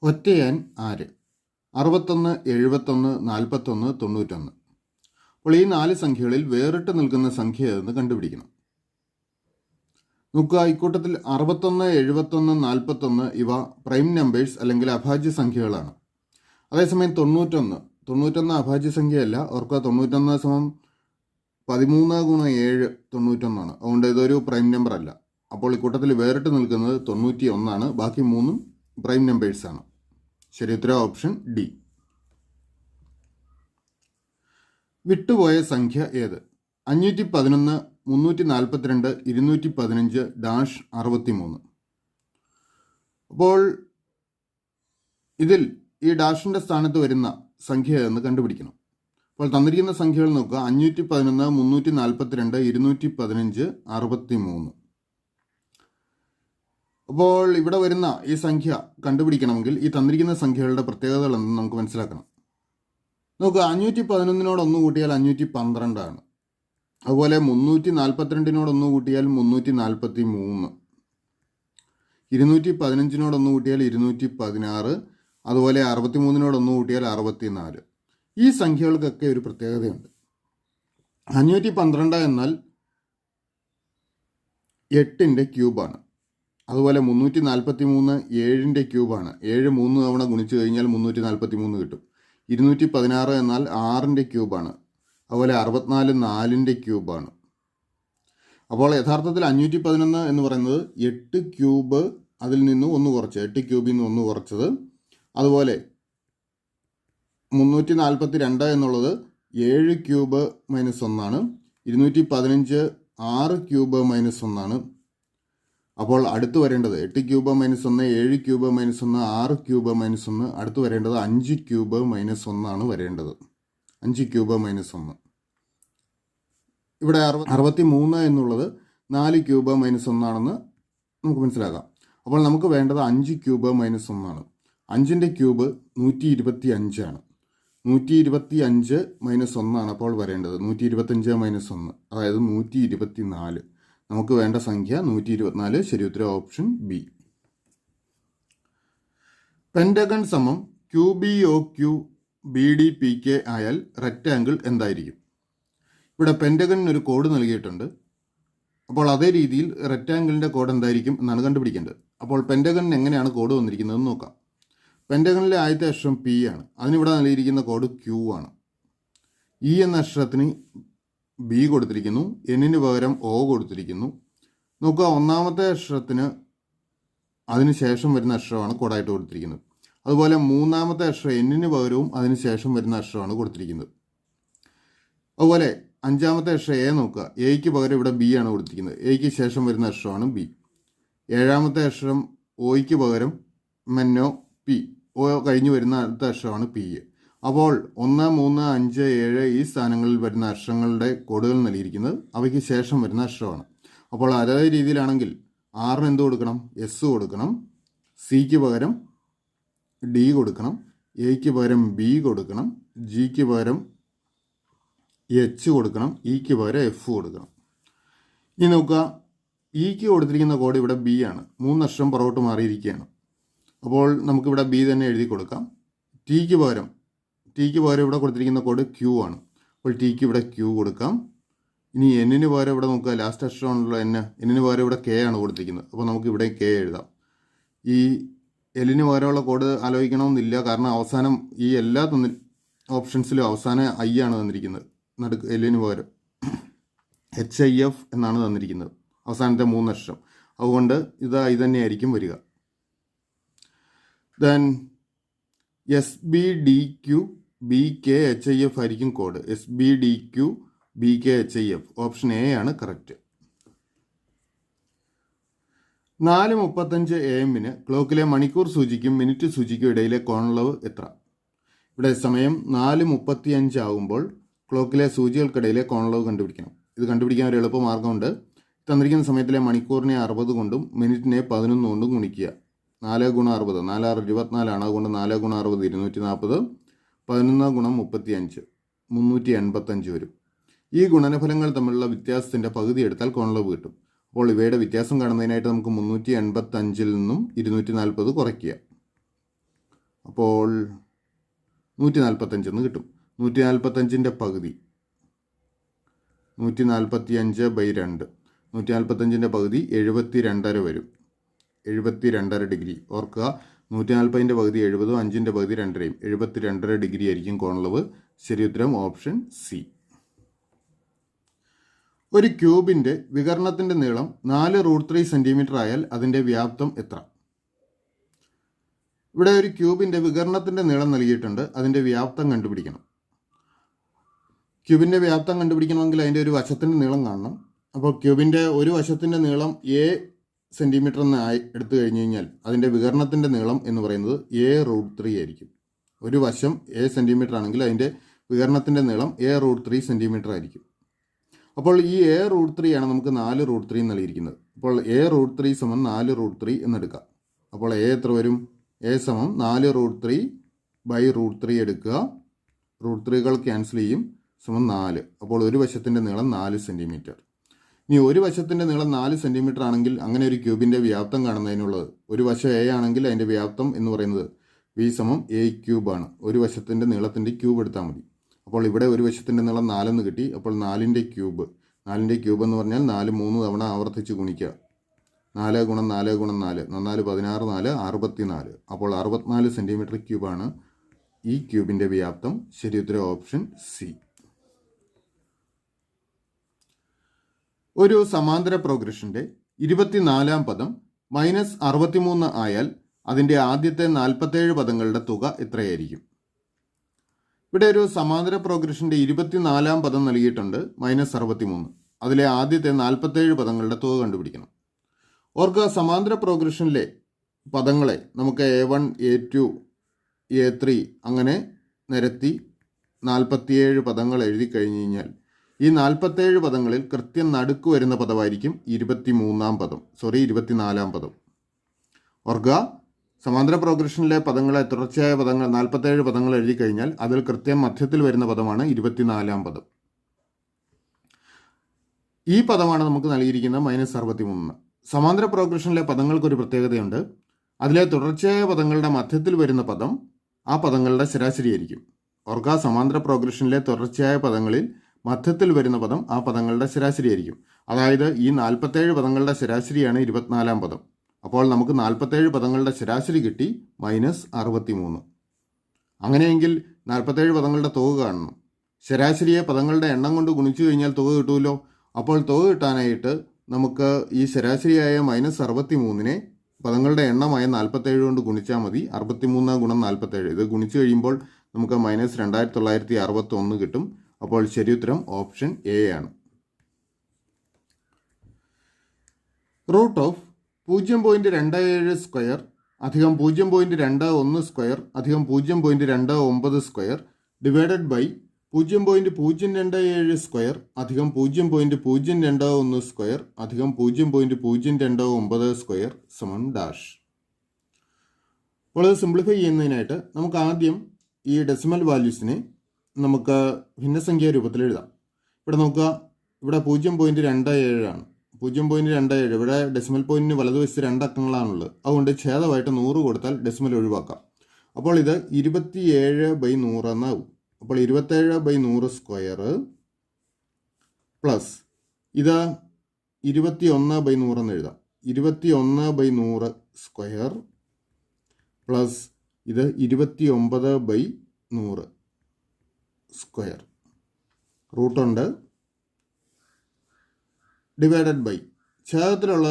ഒറ്റയാൻ ആര്? 61, 71, 41, 91. അപ്പോൾ ഈ 4 സംഖ്യകളിൽ വേറിട്ട് നിൽക്കുന്ന സംഖ്യ ഏതെന്ന് കണ്ടുപിടിക്കണം. നോക്കുക, ഇക്കൂട്ടത്തിൽ 61, 71, 41 ഇവ പ്രൈം നമ്പേഴ്സ് അല്ലെങ്കിൽ അഭാജ്യ സംഖ്യകളാണ്. അതേസമയം 91 അഭാജ്യ സംഖ്യയല്ല. ഓർക്കുക, 91 സമം 13 ഗുണം 7 91 ആണ്. അതുകൊണ്ട് ഇതൊരു പ്രൈം നമ്പർ അല്ല. അപ്പോൾ ഇക്കൂട്ടത്തിൽ വേറിട്ട് നിൽക്കുന്നത് 91 ബാക്കി 3 പ്രൈം നമ്പേഴ്സാണ്. ശരി ഉത്തരം ഓപ്ഷൻ ഡി. വിട്ടുപോയ സംഖ്യ ഏത്? 511, 342, 215, -63. അപ്പോൾ ഇതിൽ ഈ ഡാഷിൻ്റെ സ്ഥാനത്ത് വരുന്ന സംഖ്യ എന്ന് കണ്ടുപിടിക്കണം. അപ്പോൾ തന്നിരിക്കുന്ന സംഖ്യകൾ നോക്കുക: 511, 342, 215, 63. അപ്പോൾ ഇവിടെ വരുന്ന ഈ സംഖ്യ കണ്ടുപിടിക്കണമെങ്കിൽ ഈ തന്നിരിക്കുന്ന സംഖ്യകളുടെ പ്രത്യേകതകൾ എന്തെന്ന് നമുക്ക് മനസ്സിലാക്കണം. നോക്കുക, 511 ഒന്ന് കൂട്ടിയാൽ 512 ആണ്. അതുപോലെ 342 ഒന്ന് കൂട്ടിയാൽ 343, 215 ഒന്ന് കൂട്ടിയാൽ 216, അതുപോലെ 63 ഒന്ന് കൂട്ടിയാൽ 64. ഈ സംഖ്യകൾക്കൊക്കെ ഒരു പ്രത്യേകതയുണ്ട്. 512 എന്നാൽ 8ൻ്റെ ക്യൂബാണ്. അതുപോലെ 343 7ൻ്റെ ക്യൂബാണ്. 7 3 തവണ ഗുണിച്ചു കഴിഞ്ഞാൽ 343 കിട്ടും. 216 എന്നാൽ 6ൻ്റെ ക്യൂബാണ്. അതുപോലെ 64 4ൻ്റെ ക്യൂബാണ്. അപ്പോൾ യഥാർത്ഥത്തിൽ 511 എന്ന് പറയുന്നത് 8 ക്യൂബ് അതിൽ നിന്ന് 1 കുറച്ച്, 8 ക്യൂബിൽ നിന്ന് 1 കുറച്ചത്. അതുപോലെ 342 എന്നുള്ളത് 7 ക്യൂബ് -1 ആണ്. 215 6 ക്യൂബ് -1 ആണ്. അപ്പോൾ അടുത്ത് വരേണ്ടത് 8 ക്യൂബ് -1, 7 ക്യൂബ് -1, 6 ക്യൂബ് -1. അടുത്ത് വരേണ്ടത് 5 ക്യൂബ് -1 ആണ് വരേണ്ടത്. 5 ക്യൂബ് -1. ഇവിടെ 63 എന്നുള്ളത് 4 ക്യൂബ് -1 ആണെന്ന് നമുക്ക് മനസ്സിലാക്കാം. അപ്പോൾ നമുക്ക് വേണ്ടത് 5 ക്യൂബ് -1 ആണ്. 5ൻ്റെ ക്യൂബ് 125 ആണ്. 125 -1 ആണ് അപ്പോൾ വരേണ്ടത്. 125 -1 അതായത് 124. നമുക്ക് വേണ്ട സംഖ്യ 124. ശരി ഉത്തരം ഓപ്ഷൻ ബി. പെൻറ്റഗൺ സമം QBOQ BDPK ആയാൽ റെക്റ്റാങ്കിൾ എന്തായിരിക്കും? ഇവിടെ പെൻറ്റഗണിന് ഒരു കോഡ് നൽകിയിട്ടുണ്ട്. അപ്പോൾ അതേ രീതിയിൽ റെക്റ്റാങ്കിളിൻ്റെ കോഡ് എന്തായിരിക്കും എന്നാണ് കണ്ടുപിടിക്കേണ്ടത്. അപ്പോൾ പെൻറ്റഗണിന് എങ്ങനെയാണ് കോഡ് വന്നിരിക്കുന്നതെന്ന് നോക്കാം. പെൻറ്റഗണിലെ ആദ്യത്തെ അക്ഷരം P ആണ്. അതിനിവിടെ നൽകിയിരിക്കുന്ന കോഡ് Q ആണ്. E എന്ന അക്ഷരത്തിന് B കൊടുത്തിരിക്കുന്നു. എന്നിന് പകരം O കൊടുത്തിരിക്കുന്നു. നോക്കുക, ഒന്നാമത്തെ അക്ഷരത്തിന് അതിന് ശേഷം വരുന്ന അക്ഷരമാണ് കോഡായിട്ട് കൊടുത്തിരിക്കുന്നത്. അതുപോലെ മൂന്നാമത്തെ അക്ഷരം എന്നിന് പകരവും അതിന് ശേഷം വരുന്ന അക്ഷരമാണ് കൊടുത്തിരിക്കുന്നത്. അതുപോലെ അഞ്ചാമത്തെ അക്ഷരം A നോക്കുക. എയ്ക്ക് പകരം ഇവിടെ B ആണ് കൊടുത്തിരിക്കുന്നത്. എയ്ക്ക് ശേഷം വരുന്ന അക്ഷരമാണ് B. ഏഴാമത്തെ അക്ഷരം Oയ്ക്ക് പകരം മെന്നോ P. O കഴിഞ്ഞ് വരുന്ന അടുത്ത അക്ഷരമാണ് P. അപ്പോൾ 1, 3, 5, 7 ഈ സ്ഥാനങ്ങളിൽ വരുന്ന അക്ഷരങ്ങളുടെ കോഡുകൾ നൽകിയിരിക്കുന്നത് അവയ്ക്ക് ശേഷം വരുന്ന അക്ഷരമാണ്. അപ്പോൾ അതേ രീതിയിലാണെങ്കിൽ ആറിന് എന്ത് കൊടുക്കണം? S കൊടുക്കണം. സിക്ക് പകരം D കൊടുക്കണം. എയ്ക്ക് പകരം B കൊടുക്കണം. ജിക്ക് പകരം H കൊടുക്കണം. ഇക്ക് പകരം F കൊടുക്കണം. ഇനി നോക്കുക, ഇക്ക് കൊടുത്തിരിക്കുന്ന കോഡ് ഇവിടെ B ആണ്. 3 അക്ഷരം പുറകോട്ട് മാറിയിരിക്കുകയാണ്. അപ്പോൾ നമുക്കിവിടെ B തന്നെ എഴുതി കൊടുക്കാം. ടിക്ക് പകരം ഇവിടെ കൊടുത്തിരിക്കുന്ന കോഡ് Q ആണ്. അപ്പോൾ ടിക്ക് ഇവിടെ Q കൊടുക്കാം. ഇനി എന്നിന് പകരം ഇവിടെ നോക്കുക, ലാസ്റ്റ് അക്ഷരമാണല്ലോ എന്നിന് പകരം ഇവിടെ K ആണ് കൊടുത്തിരിക്കുന്നത്. അപ്പോൾ നമുക്ക് ഇവിടെ K എഴുതാം. ഈ എല്ലിന് പകരമുള്ള കോഡ് ആലോചിക്കണമെന്നില്ല. കാരണം അവസാനം ഈ എല്ലാ ഓപ്ഷൻസിലും അവസാനം I ആണ് തന്നിരിക്കുന്നത്. നടുക്ക് എല്ലിന് പകരം HIF എന്നാണ് തന്നിരിക്കുന്നത്, അവസാനത്തെ 3 അക്ഷരം. അതുകൊണ്ട് ഇത് I തന്നെയായിരിക്കും വരിക. ദെൻ SBDQ BKHIF ആയിരിക്കും code. SBDQ BKHIF option A ആണ് കറക്റ്റ്. 4:35 AM ക്ലോക്കിലെ മണിക്കൂർ സൂചിക്കും മിനിറ്റ് സൂചിക്കും ഇടയിലെ കോണളവ് എത്ര? ഇവിടെ സമയം 4:35 ആകുമ്പോൾ ക്ലോക്കിലെ സൂചികൾക്കിടയിലെ കോണളവ് കണ്ടുപിടിക്കണം. ഇത് കണ്ടുപിടിക്കാൻ ഒരു എളുപ്പമാർഗ്ഗമുണ്ട്. തന്നിരിക്കുന്ന സമയത്തിലെ മണിക്കൂറിനെ 60 കൊണ്ടും മിനിറ്റിനെ 11 കൊണ്ടും ഗുണിക്കുക. 4 × 60 4 6 24 ആണ്. അതുകൊണ്ട് 4 × 60 240, 11 × 35 385 വരും. ഈ ഗുണനഫലങ്ങൾ തമ്മിലുള്ള വ്യത്യാസത്തിൻ്റെ പകുതി എടുത്താൽ കോണളവ് കിട്ടും. അപ്പോൾ ഇവയുടെ വ്യത്യാസം കാണുന്നതിനായിട്ട് നമുക്ക് 385 നിന്നും 240 കുറയ്ക്കുക. അപ്പോൾ 145 എന്ന് കിട്ടും. 145ൻ്റെ പകുതി 145/2. 145ൻ്റെ പകുതി 72.5 വരും. 72.5 ഡിഗ്രി. ഓർക്കുക, 140ൻ്റെ പകുതി 70, 5ൻ്റെ പകുതി 2.5, 72.5 ഡിഗ്രി ആയിരിക്കും കോണളവ്. ശരി ഉത്തരം ഓപ്ഷൻ സി. ഒരു ക്യൂബിൻ്റെ വികർണത്തിൻ്റെ നീളം 4√3 സെൻറ്റിമീറ്റർ ആയാൽ അതിൻ്റെ വ്യാപ്തം എത്ര? ഇവിടെ ഒരു ക്യൂബിൻ്റെ വികർണത്തിൻ്റെ നീളം നൽകിയിട്ടുണ്ട്. അതിൻ്റെ വ്യാപ്തം കണ്ടുപിടിക്കണം. ക്യൂബിൻ്റെ വ്യാപ്തം കണ്ടുപിടിക്കണമെങ്കിൽ അതിൻ്റെ ഒരു വശത്തിൻ്റെ നീളം കാണണം. അപ്പോൾ ക്യൂബിൻ്റെ ഒരു വശത്തിൻ്റെ നീളം a സെൻറ്റിമീറ്റർ എന്ന് എടുത്തു കഴിഞ്ഞ് കഴിഞ്ഞാൽ അതിൻ്റെ വികർണത്തിൻ്റെ നീളം എന്ന് പറയുന്നത് a√3 ആയിരിക്കും. ഒരു വശം a സെൻറ്റിമീറ്റർ ആണെങ്കിൽ അതിൻ്റെ വികർണത്തിൻ്റെ നീളം a√3 സെൻറ്റിമീറ്റർ ആയിരിക്കും. അപ്പോൾ ഈ a√3 ആണ് നമുക്ക് 4√3 നൽകിയിരിക്കുന്നത്. അപ്പോൾ a√3 = 4√3 എന്നെടുക്കാം. അപ്പോൾ a എത്ര വരും? a = 4√3/√3 എടുക്കുക. √3കൾ ക്യാൻസൽ ചെയ്യും, =4. അപ്പോൾ ഒരു വശത്തിൻ്റെ നീളം 4 സെൻറ്റിമീറ്റർ. ഇനി ഒരു വശത്തിൻ്റെ നീളം 4 സെൻറ്റിമീറ്റർ ആണെങ്കിൽ അങ്ങനെ ഒരു ക്യൂബിൻ്റെ വ്യാപ്തം കാണുന്നതിനുള്ളത്, ഒരു വശം a ആണെങ്കിൽ അതിൻ്റെ വ്യാപ്തം എന്ന് പറയുന്നത് v = a³ ആണ്. ഒരു വശത്തിൻ്റെ നീളത്തിൻ്റെ ക്യൂബ് എടുത്താൽ മതി. അപ്പോൾ ഇവിടെ ഒരു വശത്തിൻ്റെ നീളം 4 എന്ന് കിട്ടി. അപ്പോൾ 4ൻ്റെ ക്യൂബ് എന്ന് പറഞ്ഞാൽ 4 3 തവണ ആവർത്തിച്ച് ഗുണിക്കുക. 4 × 4 × 4 4 16 4 64. അപ്പോൾ 64 സെൻറ്റിമീറ്റർ ക്യൂബാണ് ഈ ക്യൂബിൻ്റെ വ്യാപ്തം. ശരി ഉത്തരം ഓപ്ഷൻ സി. ഒരു സമാന്തര പ്രോഗ്രഷൻ്റെ 24ാം പദം -63 ആയാൽ അതിൻ്റെ ആദ്യത്തെ 47 പദങ്ങളുടെ തുക എത്രയായിരിക്കും? ഇവിടെ ഒരു സമാന്തര പ്രോഗ്രഷൻ്റെ 24ാം പദം നൽകിയിട്ടുണ്ട്, -63. അതിലെ ആദ്യത്തെ 47 പദങ്ങളുടെ തുക കണ്ടുപിടിക്കണം. ഓർക്കുക, സമാന്തര പ്രോഗ്രഷനിലെ പദങ്ങളെ നമുക്ക് a1 a2 a3 അങ്ങനെ നിരത്തി 47 പദങ്ങൾ എഴുതി കഴിഞ്ഞ് കഴിഞ്ഞാൽ ഈ 47 പദങ്ങളിൽ കൃത്യം നടുക്ക് വരുന്ന പദമായിരിക്കും 24ാം പദം. ഓർക്കുക, സമാന്തര പ്രോഗ്രഷനിലെ പദങ്ങളെ തുടർച്ചയായ പദങ്ങൾ 47 പദങ്ങൾ എഴുതി കഴിഞ്ഞാൽ അതിൽ കൃത്യം മധ്യത്തിൽ വരുന്ന പദമാണ് 24ാം പദം. ഈ പദമാണ് നമുക്ക് നൽകിയിരിക്കുന്ന -63. സമാന്തര പ്രോഗ്രഷനിലെ പദങ്ങൾക്കൊരു പ്രത്യേകതയുണ്ട്. അതിലെ തുടർച്ചയായ പദങ്ങളുടെ മധ്യത്തിൽ വരുന്ന പദം ആ പദങ്ങളുടെ ശരാശരിയായിരിക്കും. ഓർക്കുക, സമാന്തര പ്രോഗ്രഷനിലെ തുടർച്ചയായ പദങ്ങളിൽ മധ്യത്തിൽ വരുന്ന പദം ആ പദങ്ങളുടെ ശരാശരിയായിരിക്കും. അതായത് ഈ 47 പദങ്ങളുടെ ശരാശരിയാണ് 24ാം പദം. അപ്പോൾ നമുക്ക് 47 പദങ്ങളുടെ ശരാശരി കിട്ടി -63. അങ്ങനെയെങ്കിൽ 47 പദങ്ങളുടെ തുക കാണണം. ശരാശരിയെ പദങ്ങളുടെ എണ്ണം കൊണ്ട് ഗുണിച്ചു കഴിഞ്ഞാൽ തുക കിട്ടുമല്ലോ. അപ്പോൾ തുക കിട്ടാനായിട്ട് നമുക്ക് ഈ ശരാശരിയായ -63നെ പദങ്ങളുടെ എണ്ണമായ 47 കൊണ്ട് ഗുണിച്ചാൽ മതി. 63 × 47 ഇത് ഗുണിച്ചു കഴിയുമ്പോൾ നമുക്ക് -2961 കിട്ടും. അപ്പോൾ ശരി ഉത്തരം ഓപ്ഷൻ എ ആണ്. √0.27² അധികം 0.21² അധികം 0.29² ഡിവൈഡഡ് ബൈ 0.027² അധികം 0.021² അധികം 0.029² ഡാഷ്. അപ്പോൾ അത് സിംപ്ലിഫൈ ചെയ്യുന്നതിനായിട്ട് നമുക്ക് ആദ്യം ഈ ഡെസിമൽ വാല്യൂസിനെ നമുക്ക് ഭിന്നസംഖ്യാ രൂപത്തിൽ എഴുതാം. ഇവിടെ നോക്കുക, ഇവിടെ 0.27 ആണ്. 0.27 ഇവിടെ ഡെസിമൽ പോയിന്റിന് വലതുവശത്ത് 2 അക്കങ്ങളാണുള്ളത്. അതുകൊണ്ട് ഛേദമായിട്ട് 100 കൊടുത്താൽ ഡെസിമൽ ഒഴിവാക്കാം. അപ്പോൾ ഇത് 27/100 എന്നാകും. അപ്പോൾ 27/100² പ്ലസ് ഇത് 21/100 എന്ന് എഴുതാം. 21/100² പ്ലസ് ഇത് 29/100² റൂട്ടുണ്ട് ഡിവൈഡഡ് ബൈ ഛേദത്തിലുള്ള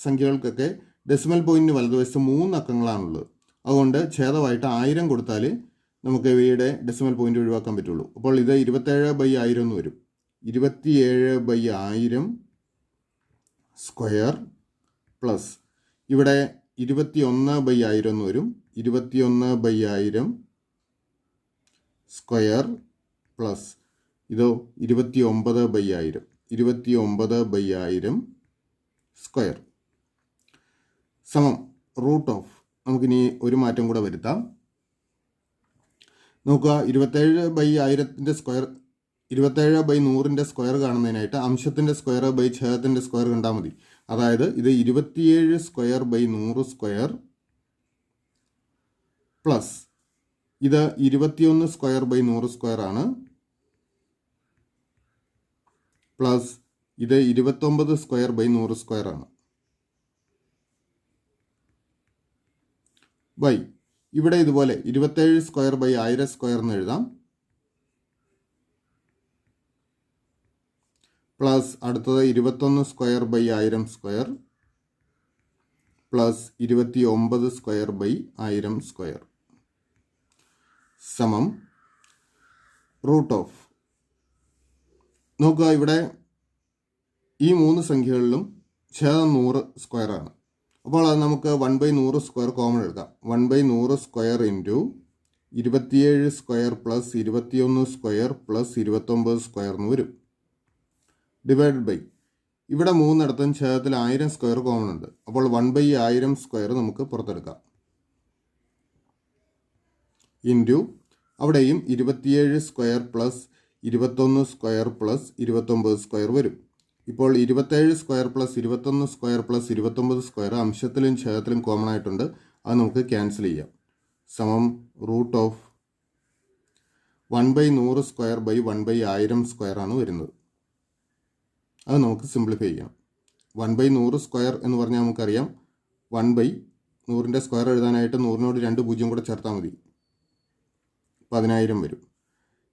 സംഖ്യകൾക്കൊക്കെ ഡെസിമൽ പോയിന്റിന് വലതുവശത്ത് 3 അക്കങ്ങളാണുള്ളത്. അതുകൊണ്ട് ഛേദമായിട്ട് 1000 കൊടുത്താൽ നമുക്ക് ഇവയുടെ ഡെസിമൽ പോയിന്റ് ഒഴിവാക്കാൻ പറ്റുള്ളൂ. അപ്പോൾ ഇത് 27/1000 എന്ന് വരും. 27/1000² പ്ലസ് ഇവിടെ 21/1000 എന്ന് വരും. 21/1000² പ്ലസ് ഇതോ 29/1000. 29/1000² സമം √. നമുക്കിനി ഒരു മാറ്റം കൂടെ വരുത്താം. നോക്കുക, 27/1000ൻ്റെ സ്ക്വയർ 27/100ൻ്റെ സ്ക്വയർ കാണുന്നതിനായിട്ട് അംശത്തിൻ്റെ സ്ക്വയർ ബൈ ഛേദത്തിൻ്റെ സ്ക്വയർ കണ്ടാൽ മതി. അതായത് ഇത് 27² / 100² പ്ലസ് ഇത് 21 സ്ക്വയർ ബൈ 100 സ്ക്വയർ ആണ്. പ്ലസ് ഇത് 29 സ്ക്വയർ ബൈ 100 സ്ക്വയർ ആണ്. ബൈ ഇവിടെ ഇതുപോലെ 27 സ്ക്വയർ ബൈ 1000 സ്ക്വയർ എന്ന് എഴുതാം. പ്ലസ് അടുത്തത് 21 square by 1000 square plus 29 square by 1000 square സമം റൂട്ട് ഓഫ്. നോക്കുക, ഇവിടെ ഈ മൂന്ന് സംഖ്യകളിലും ഛേദം 100 സ്ക്വയർ ആണ്. അപ്പോൾ അത് നമുക്ക് 1/100 സ്ക്വയർ കോമൺ എടുക്കാം. 1/100 square into 27 square plus 21 square plus 29 square എന്ന് വരും. ഡിവൈഡ് ബൈ ഇവിടെ മൂന്നിടത്തും ഛേദത്തിൽ 1000 സ്ക്വയർ കോമൺ ഉണ്ട്. അപ്പോൾ 1/1000 സ്ക്വയർ നമുക്ക് പുറത്തെടുക്കാം. ഇൻറ്റു അവിടെയും 27 square plus 21 square plus 29 square വരും. ഇപ്പോൾ 27 square plus 21 square plus 29 square അംശത്തിലും ഛേദത്തിലും കോമൺ ആയിട്ടുണ്ട്. അത് നമുക്ക് ക്യാൻസൽ ചെയ്യാം. സമം root of 1/100 square by 1/1000 square ആണ് വരുന്നത്. അത് നമുക്ക് സിംപ്ലിഫൈ ചെയ്യാം. 1/100 സ്ക്വയർ എന്ന് പറഞ്ഞാൽ നമുക്കറിയാം 1/100ൻ്റെ സ്ക്വയർ എഴുതാനായിട്ട് 100നോട് 2 പൂജ്യം കൂടെ ചേർത്താൽ മതി, 10000 വരും.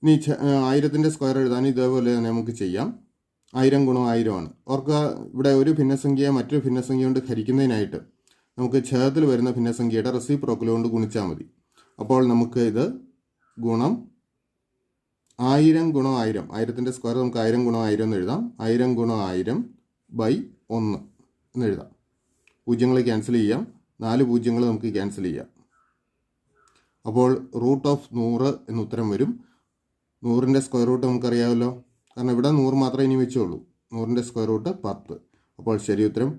ഇനി 1000ൻ്റെ സ്ക്വയർ എഴുതാൻ ഇതേപോലെ തന്നെ നമുക്ക് ചെയ്യാം. 1000 ഗുണം 1000 ആണ്. ഓർക്കുക, ഇവിടെ ഒരു ഭിന്നസംഖ്യയെ മറ്റൊരു ഭിന്നസംഖ്യ കൊണ്ട് ഹരിക്കുന്നതിനായിട്ട് നമുക്ക് ഛേദത്തിൽ വരുന്ന ഭിന്നസംഖ്യയുടെ റെസിപ്രോക്കൽ കൊണ്ട് ഗുണിച്ചാൽ മതി. അപ്പോൾ നമുക്ക് ഇത് ഗുണം 1000 ഗുണം 1000, 1000ൻ്റെ സ്ക്വയർ നമുക്ക് 1000 ഗുണം 1000 എന്ന് എഴുതാം. 1000 ഗുണം 1000 ബൈ 1 എന്ന് എഴുതാം. പൂജ്യങ്ങൾ ക്യാൻസൽ ചെയ്യാം, 4 പൂജ്യങ്ങൾ നമുക്ക് ക്യാൻസൽ ചെയ്യാം. അപ്പോൾ റൂട്ട് ഓഫ് 100 എന്ന് ഉത്തരം വരും. 100ൻ്റെ സ്ക്വയർ റൂട്ട് നമുക്കറിയാമല്ലോ, കാരണം ഇവിടെ 100 മാത്രമേ ഇനി വെച്ചുള്ളൂ. 100ൻ്റെ സ്ക്വയർ റൂട്ട് 10. അപ്പോൾ ശരി ഉത്തരം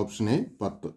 ഓപ്ഷൻ എ 10.